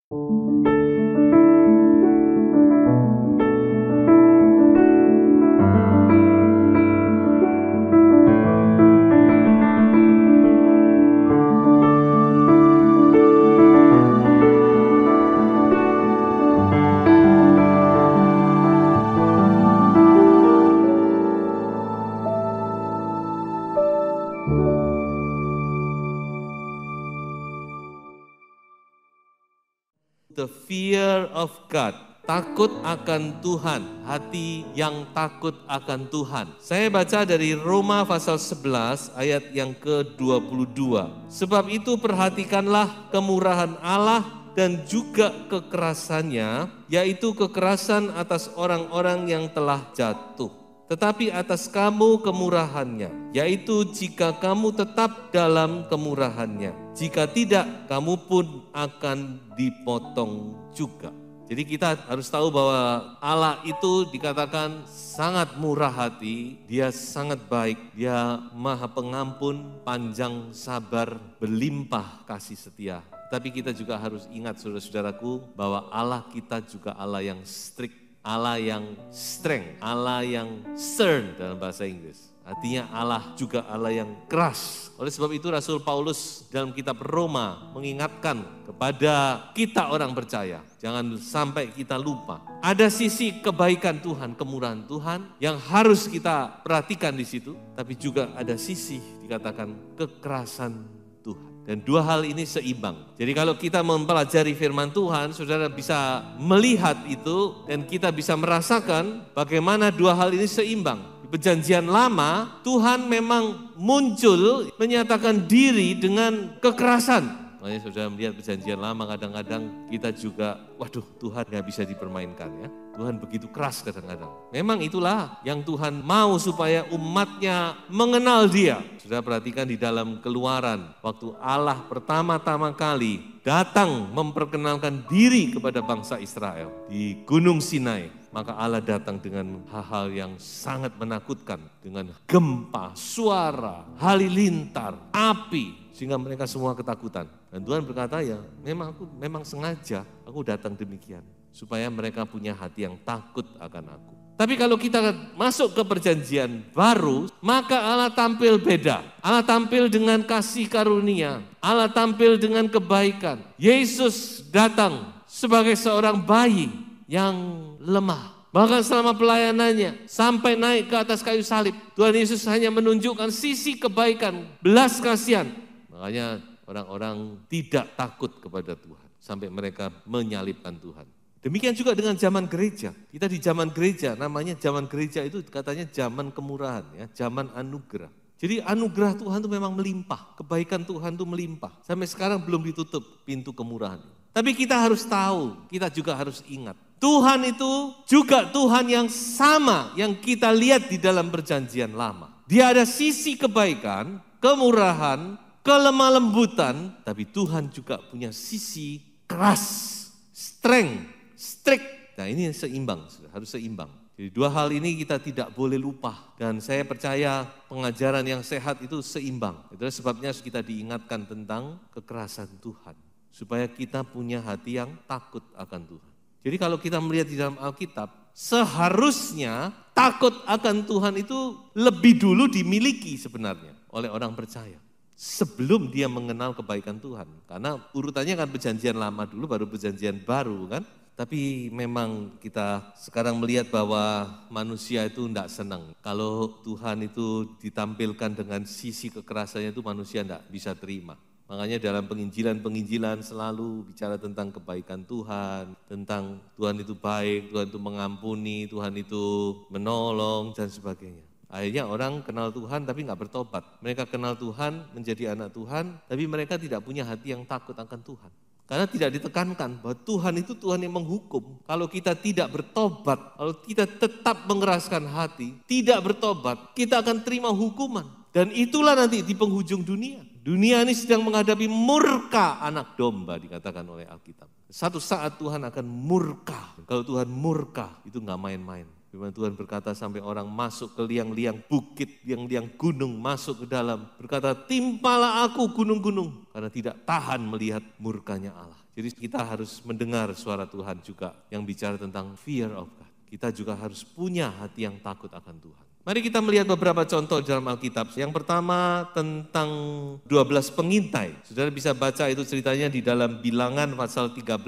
The fear of God, takut akan Tuhan, hati yang takut akan Tuhan. Saya baca dari Roma pasal 11 ayat yang ke-22. Sebab itu perhatikanlah kemurahan Allah dan juga kekerasannya, yaitu kekerasan atas orang-orang yang telah jatuh. Tetapi atas kamu kemurahannya, yaitu jika kamu tetap dalam kemurahannya. Jika tidak, kamu pun akan dipotong juga. Jadi kita harus tahu bahwa Allah itu dikatakan sangat murah hati, Dia sangat baik, Dia maha pengampun, panjang sabar, berlimpah kasih setia. Tapi kita juga harus ingat saudara-saudaraku bahwa Allah kita juga Allah yang strict, Allah yang strength, Allah yang stern dalam bahasa Inggris. Artinya Allah juga Allah yang keras. Oleh sebab itu Rasul Paulus dalam kitab Roma mengingatkan kepada kita orang percaya. Jangan sampai kita lupa. Ada sisi kebaikan Tuhan, kemurahan Tuhan yang harus kita perhatikan di situ. Tapi juga ada sisi dikatakan kekerasan Tuhan. Dan dua hal ini seimbang. Jadi kalau kita mempelajari firman Tuhan, saudara bisa melihat itu dan kita bisa merasakan bagaimana dua hal ini seimbang. Di Perjanjian Lama, Tuhan memang muncul menyatakan diri dengan kekerasan. Makanya saudara melihat Perjanjian Lama kadang-kadang kita juga, waduh Tuhan gak bisa dipermainkan ya. Tuhan begitu keras kadang-kadang. Memang itulah yang Tuhan mau supaya umatnya mengenal Dia. Sudah perhatikan di dalam Keluaran, waktu Allah pertama-tama kali datang memperkenalkan diri kepada bangsa Israel di Gunung Sinai. Maka Allah datang dengan hal-hal yang sangat menakutkan. Dengan gempa, suara, halilintar, api. Sehingga mereka semua ketakutan. Dan Tuhan berkata ya memang sengaja aku datang demikian. Supaya mereka punya hati yang takut akan aku. Tapi kalau kita masuk ke perjanjian baru, maka Allah tampil beda. Allah tampil dengan kasih karunia. Allah tampil dengan kebaikan. Yesus datang sebagai seorang bayi yang lemah. Bahkan selama pelayanannya, sampai naik ke atas kayu salib, Tuhan Yesus hanya menunjukkan sisi kebaikan, belas kasihan. Makanya orang-orang tidak takut kepada Tuhan. Sampai mereka menyalibkan Tuhan. Demikian juga dengan zaman gereja. Kita di zaman gereja, namanya zaman gereja itu katanya zaman kemurahan, ya, zaman anugerah. Jadi anugerah Tuhan itu memang melimpah, kebaikan Tuhan itu melimpah. Sampai sekarang belum ditutup pintu kemurahan. Tapi kita harus tahu, kita juga harus ingat. Tuhan itu juga Tuhan yang sama yang kita lihat di dalam Perjanjian Lama. Dia ada sisi kebaikan, kemurahan, kelemah lembutan, tapi Tuhan juga punya sisi keras, strength, strict. Nah ini seimbang, harus seimbang. Jadi dua hal ini kita tidak boleh lupa. Dan saya percaya pengajaran yang sehat itu seimbang. Itulah sebabnya kita diingatkan tentang kekerasan Tuhan. Supaya kita punya hati yang takut akan Tuhan. Jadi kalau kita melihat di dalam Alkitab, seharusnya takut akan Tuhan itu lebih dulu dimiliki sebenarnya oleh orang percaya. Sebelum dia mengenal kebaikan Tuhan. Karena urutannya kan Perjanjian Lama dulu baru Perjanjian Baru kan. Tapi memang kita sekarang melihat bahwa manusia itu tidak senang. Kalau Tuhan itu ditampilkan dengan sisi kekerasannya itu manusia tidak bisa terima. Makanya dalam penginjilan selalu bicara tentang kebaikan Tuhan. Tentang Tuhan itu baik, Tuhan itu mengampuni, Tuhan itu menolong dan sebagainya. Akhirnya orang kenal Tuhan tapi nggak bertobat. Mereka kenal Tuhan, menjadi anak Tuhan, tapi mereka tidak punya hati yang takut akan Tuhan. Karena tidak ditekankan bahwa Tuhan itu Tuhan yang menghukum. Kalau kita tidak bertobat, kalau kita tetap mengeraskan hati, tidak bertobat, kita akan terima hukuman. Dan itulah nanti di penghujung dunia. Dunia ini sedang menghadapi murka anak domba dikatakan oleh Alkitab. Satu saat Tuhan akan murka. Kalau Tuhan murka itu nggak main-main. Firman Tuhan berkata sampai orang masuk ke liang-liang bukit, liang-liang gunung masuk ke dalam. Berkata timpalah aku gunung-gunung karena tidak tahan melihat murkanya Allah. Jadi kita harus mendengar suara Tuhan juga yang bicara tentang fear of God. Kita juga harus punya hati yang takut akan Tuhan. Mari kita melihat beberapa contoh dalam Alkitab. Yang pertama tentang 12 pengintai. Saudara bisa baca itu ceritanya di dalam Bilangan pasal 13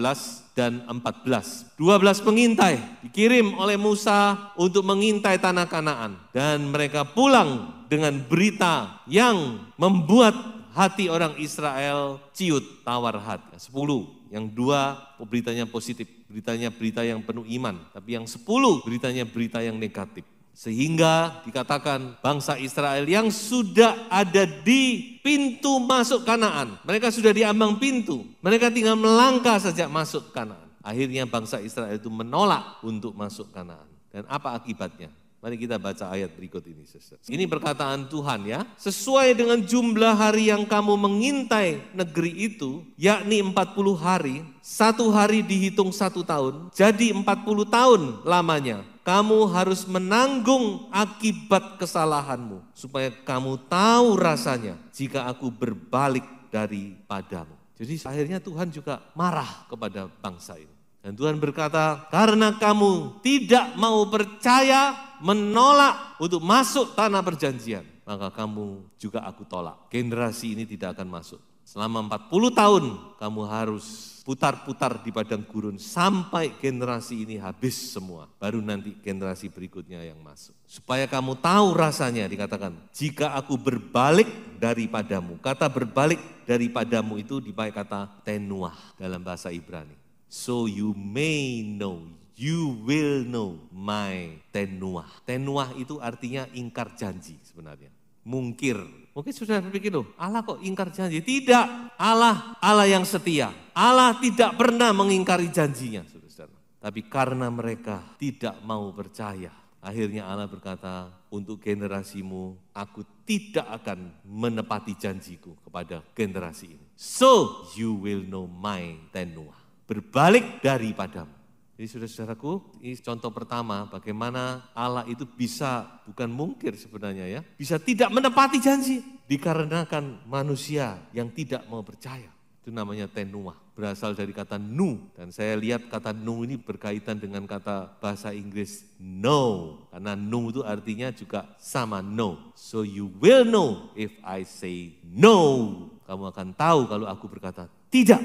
dan 14. 12 pengintai dikirim oleh Musa untuk mengintai tanah Kanaan. Dan mereka pulang dengan berita yang membuat hati orang Israel ciut tawar hati. 10. Yang 2 beritanya positif, beritanya berita yang penuh iman. Tapi yang 10 beritanya berita yang negatif. Sehingga dikatakan bangsa Israel yang sudah ada di pintu masuk Kanaan. Mereka sudah di ambang pintu. Mereka tinggal melangkah sejak masuk Kanaan. Akhirnya bangsa Israel itu menolak untuk masuk Kanaan. Dan apa akibatnya? Mari kita baca ayat berikut ini. Ini perkataan Tuhan ya. Sesuai dengan jumlah hari yang kamu mengintai negeri itu, yakni 40 hari, 1 hari dihitung 1 tahun, jadi 40 tahun lamanya. Kamu harus menanggung akibat kesalahanmu, supaya kamu tahu rasanya jika aku berbalik daripadamu. Jadi akhirnya Tuhan juga marah kepada bangsa ini. Dan Tuhan berkata, karena kamu tidak mau percaya, menolak untuk masuk tanah perjanjian, maka kamu juga aku tolak. Generasi ini tidak akan masuk. Selama 40 tahun kamu harus putar-putar di padang gurun sampai generasi ini habis semua. Baru nanti generasi berikutnya yang masuk. Supaya kamu tahu rasanya, dikatakan, jika aku berbalik daripadamu. Kata berbalik daripadamu itu dipakai kata tenuah dalam bahasa Ibrani. So you may know, you will know my tenuah. Tenuah itu artinya ingkar janji sebenarnya. Mungkir. Mungkin sudah berpikir loh, Allah kok ingkar janji? Tidak, Allah yang setia. Allah tidak pernah mengingkari janjinya, saudara. Tapi karena mereka tidak mau percaya, akhirnya Allah berkata, untuk generasimu, aku tidak akan menepati janjiku kepada generasi ini. So you will know my tenuah. Berbalik daripadamu. Jadi saudara-saudaraku, ini contoh pertama bagaimana Allah itu bisa, bukan mungkir sebenarnya ya, bisa tidak menepati janji. Dikarenakan manusia yang tidak mau percaya. Itu namanya tenuah, berasal dari kata nu. Dan saya lihat kata nu ini berkaitan dengan kata bahasa Inggris no. Karena nu itu artinya juga sama no. So you will know if I say no. Kamu akan tahu kalau aku berkata tidak.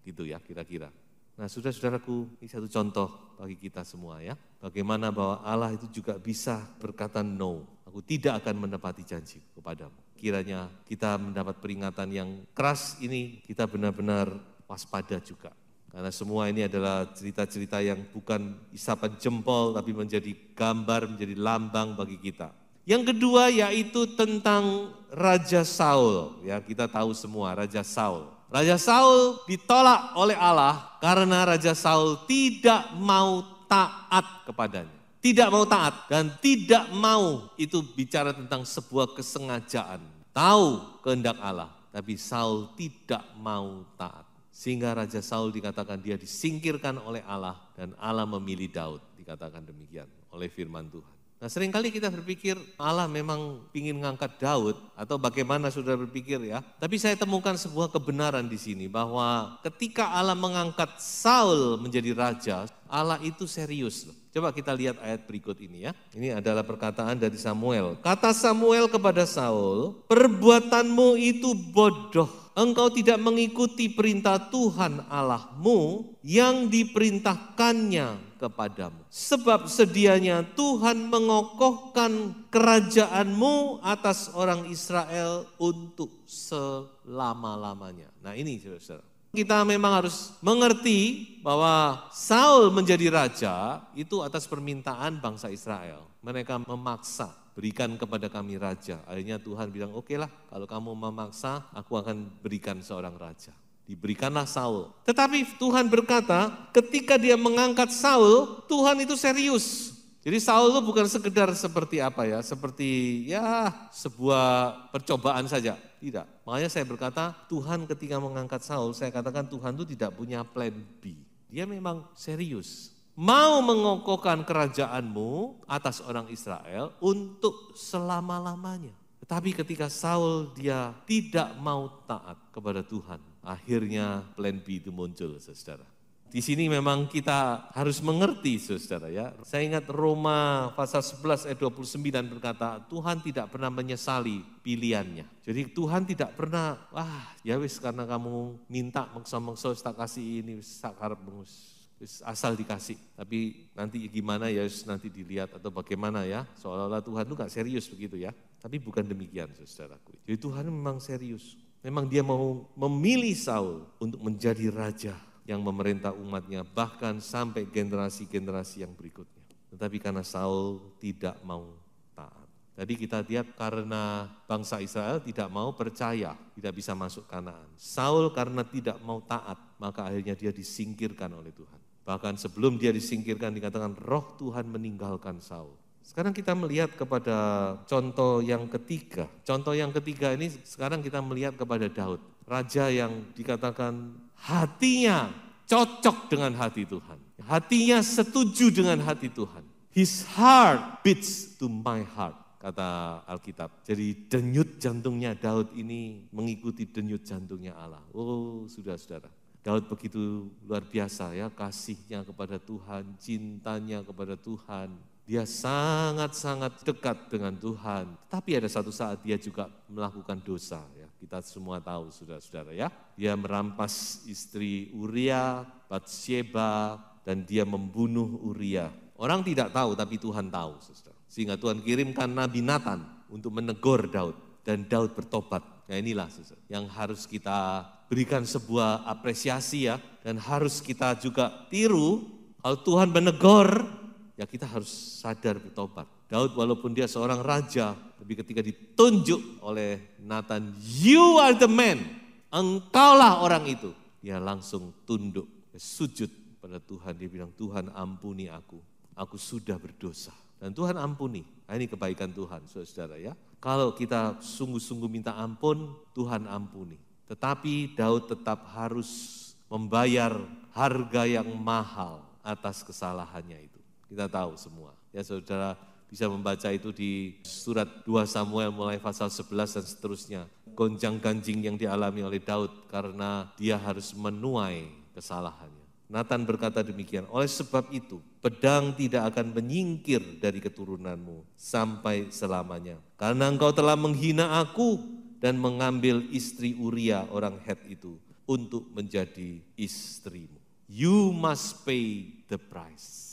Gitu ya kira-kira. Nah saudara-saudaraku, ini satu contoh bagi kita semua ya. Bagaimana bahwa Allah itu juga bisa berkata no. Aku tidak akan menepati janji kepadamu. Kiranya kita mendapat peringatan yang keras ini, kita benar-benar waspada juga. Karena semua ini adalah cerita-cerita yang bukan isapan jempol, tapi menjadi gambar, menjadi lambang bagi kita. Yang kedua yaitu tentang Raja Saul. Ya, kita tahu semua Raja Saul. Raja Saul ditolak oleh Allah karena Raja Saul tidak mau taat kepadanya. Tidak mau taat dan tidak mau itu bicara tentang sebuah kesengajaan. Tahu kehendak Allah, tapi Saul tidak mau taat. Sehingga Raja Saul dikatakan dia disingkirkan oleh Allah dan Allah memilih Daud. Dikatakan demikian oleh firman Tuhan. Nah seringkali kita berpikir Allah memang ingin mengangkat Daud atau bagaimana saudara berpikir ya. Tapi saya temukan sebuah kebenaran di sini bahwa ketika Allah mengangkat Saul menjadi raja, Allah itu serius loh. Coba kita lihat ayat berikut ini ya. Ini adalah perkataan dari Samuel. Kata Samuel kepada Saul, perbuatanmu itu bodoh. Engkau tidak mengikuti perintah Tuhan Allahmu yang diperintahkannya kepadamu. Sebab sedianya Tuhan mengokohkan kerajaanmu atas orang Israel untuk selama-lamanya. Nah ini saudara-saudara. Kita memang harus mengerti bahwa Saul menjadi raja itu atas permintaan bangsa Israel. Mereka memaksa, berikan kepada kami raja. Akhirnya Tuhan bilang, oke lah kalau kamu memaksa, aku akan berikan seorang raja. Diberikanlah Saul. Tetapi Tuhan berkata, ketika dia mengangkat Saul, Tuhan itu serius. Jadi Saul itu bukan sekedar seperti apa ya, seperti ya sebuah percobaan saja. Tidak. Makanya saya berkata, Tuhan ketika mengangkat Saul, saya katakan Tuhan itu tidak punya plan B. Dia memang serius. Mau mengokohkan kerajaanmu atas orang Israel untuk selama-lamanya. Tetapi ketika Saul dia tidak mau taat kepada Tuhan, akhirnya plan B itu muncul, saudara. Di sini memang kita harus mengerti, saudara ya. Saya ingat Roma pasal 11 ayat 29 berkata, Tuhan tidak pernah menyesali pilihannya. Jadi Tuhan tidak pernah, ya wis karena kamu minta maksa-maksa tak kasih ini, sakar bengus. Asal dikasih, tapi nanti gimana ya nanti dilihat atau bagaimana ya. Seolah-olah Tuhan itu gak serius begitu ya. Tapi bukan demikian, saudaraku. Jadi Tuhan memang serius. Memang dia mau memilih Saul untuk menjadi raja yang memerintah umatnya, bahkan sampai generasi-generasi yang berikutnya. Tetapi karena Saul tidak mau taat. Jadi kita lihat karena bangsa Israel tidak mau percaya, tidak bisa masuk Kanaan. Saul karena tidak mau taat, maka akhirnya dia disingkirkan oleh Tuhan. Bahkan sebelum dia disingkirkan dikatakan roh Tuhan meninggalkan Saul. Sekarang kita melihat kepada contoh yang ketiga. Contoh yang ketiga ini sekarang kita melihat kepada Daud. Raja yang dikatakan hatinya cocok dengan hati Tuhan. Hatinya setuju dengan hati Tuhan. His heart beats to my heart, kata Alkitab. Jadi denyut jantungnya Daud ini mengikuti denyut jantungnya Allah. Oh, saudara-saudara. Daud begitu luar biasa ya, kasihnya kepada Tuhan, cintanya kepada Tuhan. Dia sangat-sangat dekat dengan Tuhan. Tapi ada satu saat dia juga melakukan dosa ya. Kita semua tahu saudara-saudara ya. Dia merampas istri Uria, Batsheba, dan dia membunuh Uria. Orang tidak tahu tapi Tuhan tahu, saudara. Sehingga Tuhan kirimkan Nabi Nathan untuk menegur Daud. Dan Daud bertobat. Nah inilah saudara, yang harus kita berikan sebuah apresiasi ya. Dan harus kita juga tiru, kalau Tuhan menegur, ya kita harus sadar bertobat. Daud walaupun dia seorang raja, tapi ketika ditunjuk oleh Nathan, you are the man, engkaulah orang itu. Dia langsung tunduk, sujud pada Tuhan. Dia bilang, Tuhan ampuni aku sudah berdosa. Dan Tuhan ampuni. Nah, ini kebaikan Tuhan, saudara ya. Kalau kita sungguh-sungguh minta ampun, Tuhan ampuni. Tetapi Daud tetap harus membayar harga yang mahal atas kesalahannya itu. Kita tahu semua. Ya saudara bisa membaca itu di surat 2 Samuel mulai pasal 11 dan seterusnya. Gonjang-ganjing yang dialami oleh Daud karena dia harus menuai kesalahannya. Nathan berkata demikian, oleh sebab itu pedang tidak akan menyingkir dari keturunanmu sampai selamanya. Karena engkau telah menghina aku dan mengambil istri Uria orang Het itu untuk menjadi istrimu. You must pay the price.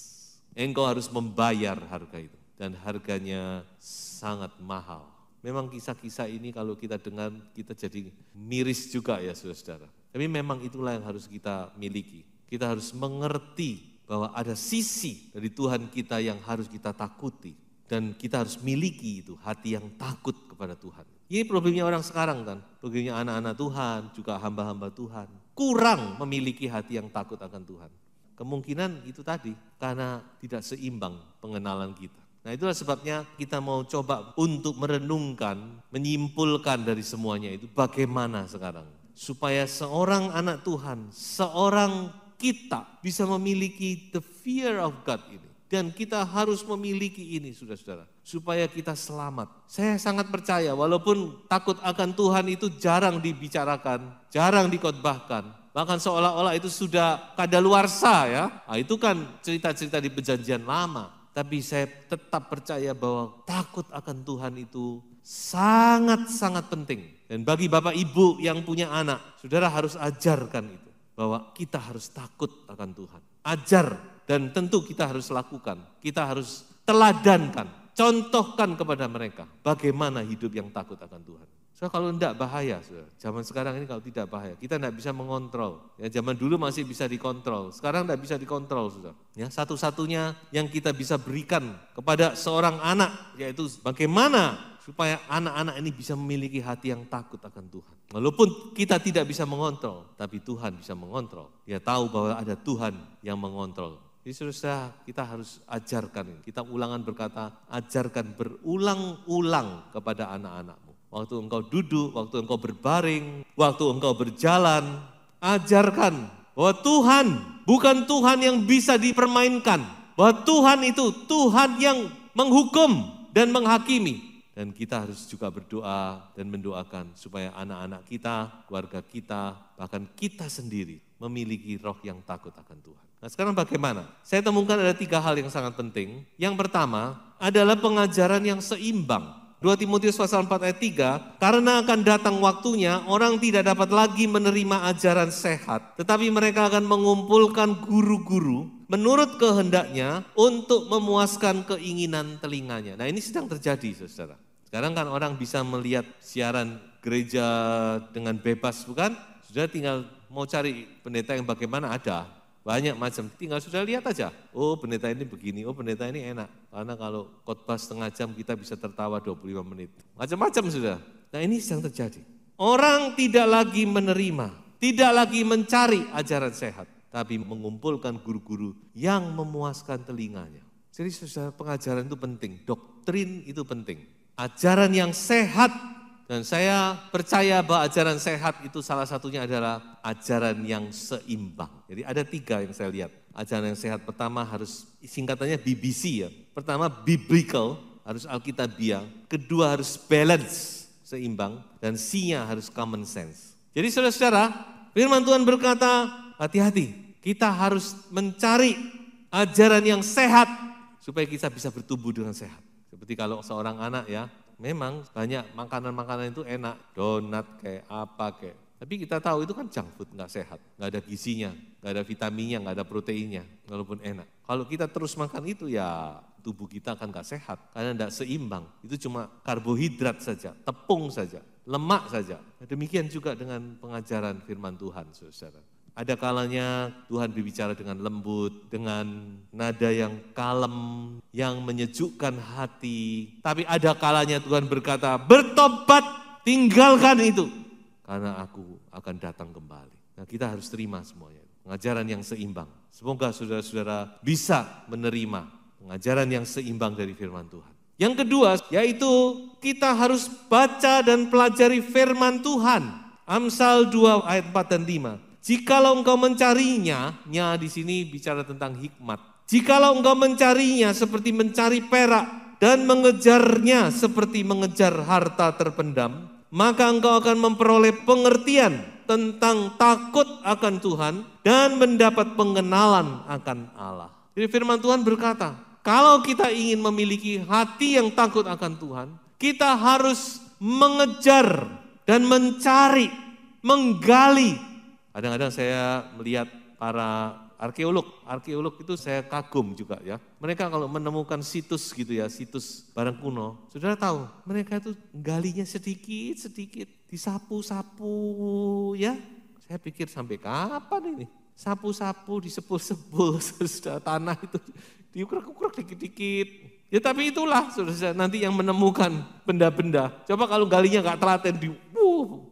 Engkau harus membayar harga itu. Dan harganya sangat mahal. Memang kisah-kisah ini kalau kita dengar, kita jadi miris juga ya saudara. Tapi memang itulah yang harus kita miliki. Kita harus mengerti bahwa ada sisi dari Tuhan kita yang harus kita takuti. Dan kita harus miliki itu, hati yang takut kepada Tuhan. Ini problemnya orang sekarang kan, problemnya anak-anak Tuhan, juga hamba-hamba Tuhan. Kurang memiliki hati yang takut akan Tuhan. Kemungkinan itu tadi, karena tidak seimbang pengenalan kita. Nah itulah sebabnya kita mau coba untuk merenungkan, menyimpulkan dari semuanya itu bagaimana sekarang. Supaya seorang anak Tuhan, seorang kita bisa memiliki the fear of God ini. Dan kita harus memiliki ini saudara-saudara. Supaya kita selamat. Saya sangat percaya walaupun takut akan Tuhan itu jarang dibicarakan, jarang dikhotbahkan. Bahkan seolah-olah itu sudah kadaluarsa ya. Nah, itu kan cerita-cerita di perjanjian lama. Tapi saya tetap percaya bahwa takut akan Tuhan itu sangat-sangat penting. Dan bagi Bapak Ibu yang punya anak, saudara harus ajarkan itu. Bahwa kita harus takut akan Tuhan. Ajar dan tentu kita harus lakukan. Kita harus teladankan, contohkan kepada mereka. Bagaimana hidup yang takut akan Tuhan. So, kalau enggak bahaya, saudara. Zaman sekarang ini kalau tidak bahaya, kita enggak bisa mengontrol. Ya, zaman dulu masih bisa dikontrol, sekarang enggak bisa dikontrol, saudara. Ya, satu-satunya yang kita bisa berikan kepada seorang anak, yaitu bagaimana supaya anak-anak ini bisa memiliki hati yang takut akan Tuhan. Walaupun kita tidak bisa mengontrol, tapi Tuhan bisa mengontrol. Dia tahu bahwa ada Tuhan yang mengontrol. Jadi saudara, kita harus ajarkan. Kita ulangan berkata, ajarkan berulang-ulang kepada anak-anakmu. Waktu engkau duduk, waktu engkau berbaring, waktu engkau berjalan, ajarkan bahwa Tuhan bukan Tuhan yang bisa dipermainkan. Bahwa Tuhan itu Tuhan yang menghukum dan menghakimi. Dan kita harus juga berdoa dan mendoakan supaya anak-anak kita, keluarga kita, bahkan kita sendiri memiliki roh yang takut akan Tuhan. Nah sekarang bagaimana? Saya temukan ada 3 hal yang sangat penting. Yang pertama adalah pengajaran yang seimbang. 2 Timotius pasal 4 ayat 3, karena akan datang waktunya orang tidak dapat lagi menerima ajaran sehat, tetapi mereka akan mengumpulkan guru-guru menurut kehendaknya untuk memuaskan keinginan telinganya. Nah ini sedang terjadi saudara. Sekarang kan orang bisa melihat siaran gereja dengan bebas bukan? Sudah tinggal mau cari pendeta yang bagaimana ada. Banyak macam, tinggal sudah lihat aja. Oh pendeta ini begini, oh pendeta ini enak. Karena kalau khotbah setengah jam kita bisa tertawa 25 menit. Macam-macam sudah. Nah ini sedang terjadi. Orang tidak lagi menerima, tidak lagi mencari ajaran sehat. Tapi mengumpulkan guru-guru yang memuaskan telinganya. Jadi saudara, pengajaran itu penting, doktrin itu penting. Ajaran yang sehat, dan saya percaya bahwa ajaran sehat itu salah satunya adalah ajaran yang seimbang. Jadi ada 3 yang saya lihat. Ajaran yang sehat pertama harus, singkatannya BBC ya. Pertama biblical, harus alkitabiah. Kedua harus balance, seimbang. Dan C-nya harus common sense. Jadi saudara-saudara, firman Tuhan berkata, hati-hati, kita harus mencari ajaran yang sehat supaya kita bisa bertumbuh dengan sehat. Seperti kalau seorang anak ya, memang banyak makanan-makanan itu enak, donat kayak apa kayak. Tapi kita tahu itu kan junk food, nggak sehat, nggak ada gizinya, nggak ada vitaminnya, nggak ada proteinnya, walaupun enak. Kalau kita terus makan itu ya tubuh kita akan nggak sehat, karena nggak seimbang. Itu cuma karbohidrat saja, tepung saja, lemak saja. Demikian juga dengan pengajaran firman Tuhan, saudara. Ada kalanya Tuhan berbicara dengan lembut, dengan nada yang kalem, yang menyejukkan hati. Tapi ada kalanya Tuhan berkata, bertobat, tinggalkan itu. Karena aku akan datang kembali. Nah kita harus terima semuanya. Pengajaran yang seimbang. Semoga saudara-saudara bisa menerima pengajaran yang seimbang dari firman Tuhan. Yang kedua, yaitu kita harus baca dan pelajari firman Tuhan. Amsal 2 ayat 4 dan 5. Jikalau engkau mencarinya, di sini bicara tentang hikmat. Jikalau engkau mencarinya seperti mencari perak dan mengejarnya seperti mengejar harta terpendam, maka engkau akan memperoleh pengertian tentang takut akan Tuhan dan mendapat pengenalan akan Allah. Jadi firman Tuhan berkata, kalau kita ingin memiliki hati yang takut akan Tuhan, kita harus mengejar dan mencari, menggali. Kadang-kadang saya melihat para arkeolog itu saya kagum juga ya. Mereka kalau menemukan situs gitu ya, situs barang kuno, saudara tahu mereka itu galinya sedikit-sedikit, disapu-sapu ya. Saya pikir sampai kapan ini? Sapu-sapu, disepul-sepul, sudah tanah itu diukur-ukur dikit-dikit. Ya tapi itulah saudara nanti yang menemukan benda-benda. Coba kalau galinya nggak telaten,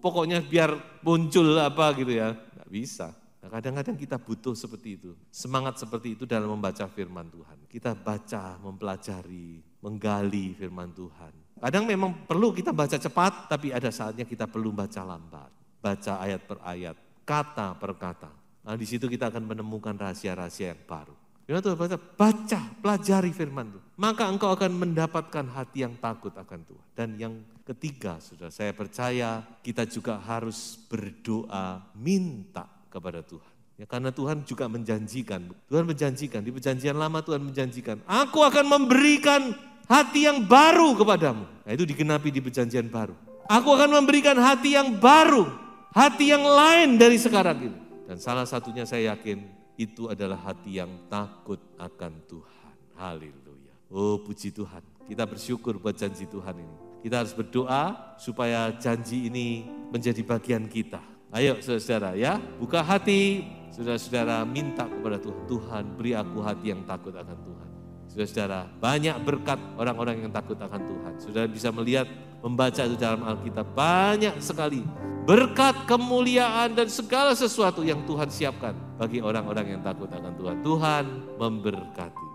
pokoknya biar muncul apa gitu ya. Bisa. Nah, kadang-kadang kita butuh seperti itu. Semangat seperti itu dalam membaca firman Tuhan. Kita baca, mempelajari, menggali firman Tuhan. Kadang memang perlu kita baca cepat, tapi ada saatnya kita perlu baca lambat. Baca ayat per ayat, kata per kata. Nah di situ kita akan menemukan rahasia-rahasia yang baru. Firman Tuhan baca, pelajari firman Tuhan. Maka engkau akan mendapatkan hati yang takut akan Tuhan. Dan yang ketiga, saudara, saya percaya kita juga harus berdoa minta kepada Tuhan. Ya, karena Tuhan juga menjanjikan. Tuhan menjanjikan, di perjanjian lama Tuhan menjanjikan, aku akan memberikan hati yang baru kepadamu. Nah itu digenapi di perjanjian baru. Aku akan memberikan hati yang baru, hati yang lain dari sekarang ini. Dan salah satunya saya yakin, itu adalah hati yang takut akan Tuhan. Haleluya. Oh puji Tuhan. Kita bersyukur buat janji Tuhan ini. Kita harus berdoa supaya janji ini menjadi bagian kita. Ayo saudara-saudara ya. Buka hati. Saudara-saudara minta kepada Tuhan. Tuhan beri aku hati yang takut akan Tuhan. Saudara-saudara banyak berkat orang-orang yang takut akan Tuhan. Saudara bisa melihat, membaca itu dalam Alkitab. Banyak sekali berkat, kemuliaan dan segala sesuatu yang Tuhan siapkan bagi orang-orang yang takut akan Tuhan. Tuhan memberkati.